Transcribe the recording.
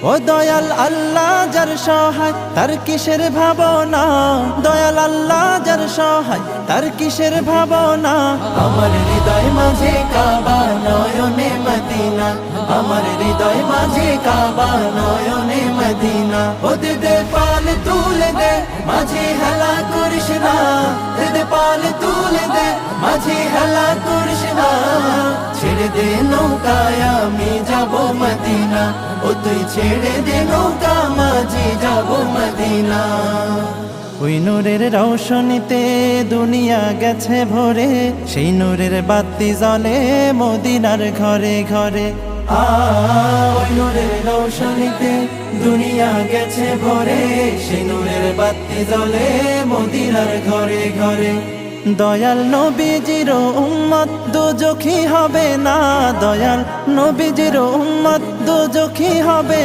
ও দয়াল আল্লাহ যার সহায় তার কিসের ভাবনা, দয়াল আল্লাহ যার সহায় তার কিসের ভাবনা। আমার হৃদয় মাঝে কাবা নয়নে মদিনা, আমার হৃদয় মাঝে কাবা নয়নে মদিনা। ও দে পাল তুলে দে মাঝে হেলা করিস না, দে পাল তুলে দে মাঝে হেলা করিস না। ছেড়ে দে নৌকায় আমি যাব মদিনা, ও তুই ছেড়ে দে নৌকা মাঝি যাব মদিনা। ওই নূরের রৌশনীতে দুনিয়া গেছে ভরে, সেই নূরের বাতি জ্বলে মদিনার ঘরে ঘরে। ওই নূরের রৌশনীতে দুনিয়া গেছে ভরে, সেই নূরের বাতি জ্বলে মদিনার ঘরে ঘরে। দয়াল নবীজির উম্মত দোজখী হবে না, দয়াল নবীজির উম্মত দোজখী হবে